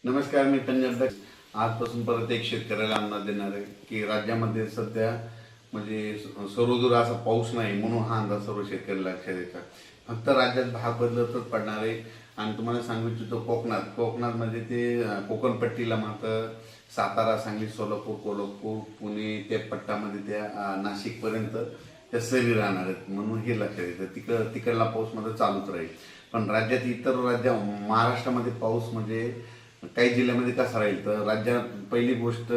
नमस्कार, मी पंजाब. आजपासून परत एक शेतकऱ्याला अंदाज देणार आहे की राज्यामध्ये सध्या म्हणजे सर्वदूर असा पाऊस नाही, म्हणून हा अंदाज सर्व शेतकरी लक्षात येतात. फक्त राज्यात भाग बदलतच पडणार आहे. आणि तुम्हाला सांगू इच्छितो कोकणात म्हणजे ते कोकणपट्टीला मात्र सातारा, सांगली, सोलापूर, कोल्हापूर, पुणे त्या पट्टामध्ये त्या नाशिकपर्यंत त्या सरी राहणार आहेत, म्हणून हे लक्षात येतं. तिकडला पाऊस मध्ये चालूच राहील. पण राज्यात इतर महाराष्ट्रामध्ये पाऊस म्हणजे काही जिल्ह्यामध्ये कसा राहील तर राज्यात पहिली गोष्ट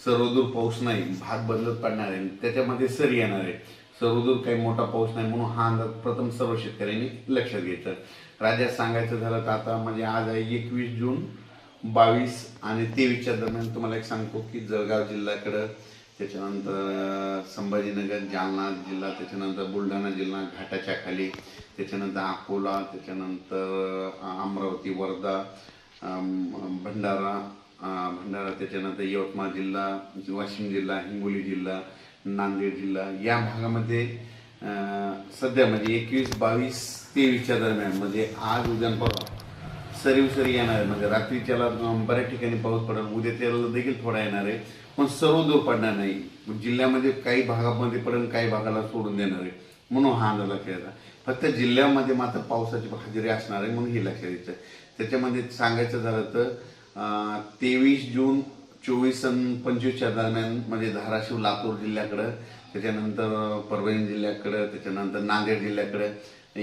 सर्वदूर पाऊस नाही, भाग बदलत पडणार आहे, त्याच्यामध्ये सर येणार आहे. सर्वदूर काही मोठा पाऊस नाही, म्हणून हा अंदाज प्रथम सर्व शेतकऱ्यांनी लक्षात घ्यायचं. राज्यात सांगायचं झालं तर आता म्हणजे आज आहे 21 जून, 22 आणि 23च्या दरम्यान तुम्हाला एक सांगतो की जळगाव जिल्ह्याकडं, त्याच्यानंतर संभाजीनगर, जालना जिल्हा, त्याच्यानंतर बुलढाणा जिल्हा घाटाच्या खाली, त्याच्यानंतर अकोला, त्याच्यानंतर अमरावती, वर्धा, भंडारा, त्याच्यानंतर यवतमाळ जिल्हा, वाशिम जिल्हा, हिंगोली जिल्हा, नांदेड जिल्हा या भागामध्ये सध्या म्हणजे 21, 22, 23च्या दरम्यान म्हणजे आज उद्या परवा सरी येणार आहे. म्हणजे रात्रीच्याला बऱ्याच ठिकाणी पाऊस पडेल, उद्या त्याला देखील थोडा येणार आहे, पण सर्व दूर पडणार नाही. जिल्ह्यामध्ये काही भागामध्ये पडेल, काही भागाला सोडून देणार आहे, म्हणून हा अंदाज लक्षात येतात. फक्त जिल्ह्यामध्ये मात्र पावसाची हजेरी असणार आहे, म्हणून हे लक्षात यायचं. त्याच्यामध्ये सांगायचं झालं तर 23 जून, 24 आणि 25च्या दरम्यान म्हणजे धाराशिव, लातूर जिल्ह्याकडं, त्याच्यानंतर परभणी जिल्ह्याकडं, त्याच्यानंतर नांदेड जिल्ह्याकडे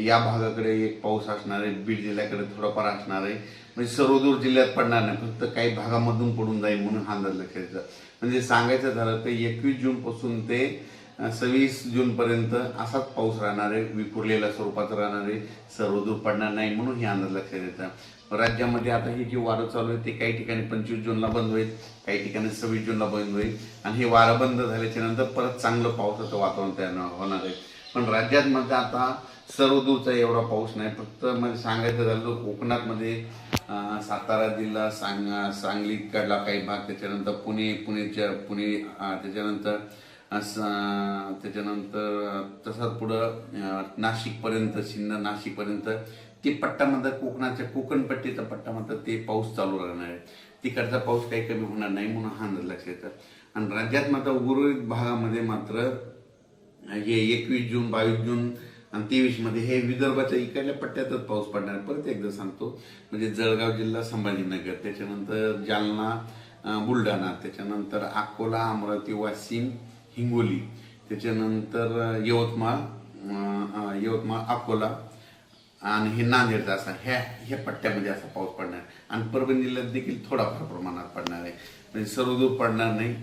या भागाकडे एक पाऊस असणार आहे. बीड जिल्ह्याकडे थोडाफार असणार आहे. म्हणजे सर्वदूर जिल्ह्यात पडणार नाही, फक्त काही भागामधून पडून जाईल, म्हणून हा अंदाज लक्षात यायचा. म्हणजे सांगायचं झालं तर 21 जून पासून ते 26 जून पर्यंत असाच पाऊस राहणार आहे, विखुरलेल्या स्वरूपाचा राहणार आहे, सर्वदूर पडणार नाही, म्हणून हे अंदाज लक्षात येतात. राज्यामध्ये आता ही जी वारं चालू आहे ते काही ठिकाणी 25 जूनला बंद होईल, काही ठिकाणी 26 जूनला बंद होईल. आणि हे वारं बंद झाल्याच्या नंतर परत चांगलं पावसाचं वातावरण तयार होणार आहे. पण राज्यात मध्ये आता सर्वदूरचा एवढा पाऊस नाही. फक्त म्हणजे सांगायचं झालं तर कोकणात मध्ये सातारा जिल्हा, सांगलीकडला काही भाग, त्याच्यानंतर पुणे, त्याच्यानंतर तसंच पुढं नाशिकपर्यंत, नाशिकपर्यंत ते पट्ट्यामध्ये कोकणाच्या कोकणपट्टीचा पट्ट्यामध्ये ते पाऊस चालू राहणार आहे. तिकडचा पाऊस काही कमी होणार नाही, म्हणून हा अंदाज लक्षात येतात. आणि राज्यात मात्र उर्वरित भागामध्ये मात्र हे 21 जून, 22 जून आणि 23 मध्ये हे विदर्भाच्या इकडल्या पट्ट्यातच पाऊस पडणार. परत एकदा सांगतो, म्हणजे जळगाव जिल्हा, संभाजीनगर, त्याच्यानंतर जालना, बुलढाणा, त्याच्यानंतर अकोला, अमरावती, वाशिम, हिंगोली, त्याच्यानंतर यवतमाळ, अकोला आणि हे नांदेडचा असा ह्या पट्ट्यामध्ये असा पाऊस पडणार. आणि परभणी जिल्ह्यात देखील थोडाफार प्रमाणात पडणार आहे, म्हणजे सर्वदूर पडणार नाही,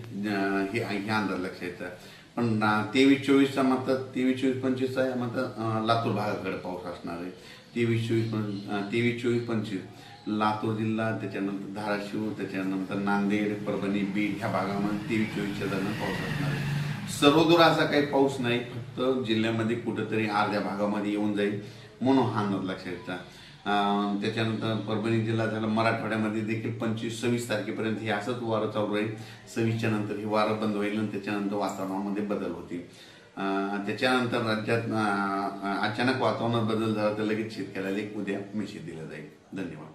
हे अंदाज लक्षात येतं. पण 23, 24चा मात्र 23, 24, 25चा मात्र लातूर भागाकडे पाऊस असणार आहे. 23, 24, 25 लातूर जिल्हा, त्याच्यानंतर धाराशिव, त्याच्यानंतर नांदेड, परभणी, बीड ह्या भागामध्ये 23, 24च्या दरम्यान पाऊस असणार आहे. सर्वदूर असा काही पाऊस नाही, फक्त जिल्ह्यामध्ये कुठेतरी अर्ध्या भागामध्ये येऊन जाईल, म्हणून हा अंदाज लक्षात येतात. त्याच्यानंतर परभणी जिल्हा झाला, मराठवाड्यामध्ये देखील 25, 26 तारखेपर्यंत हे असंच वारं चालू राहील. 26च्या नंतर हे वारं बंद होईल आणि त्याच्यानंतर वातावरणामध्ये बदल होतील. त्याच्यानंतर राज्यात अचानक वातावरणात बदल झाला तर लगेच शेतकऱ्याला एक उद्या मेसेज दिला जाईल. धन्यवाद.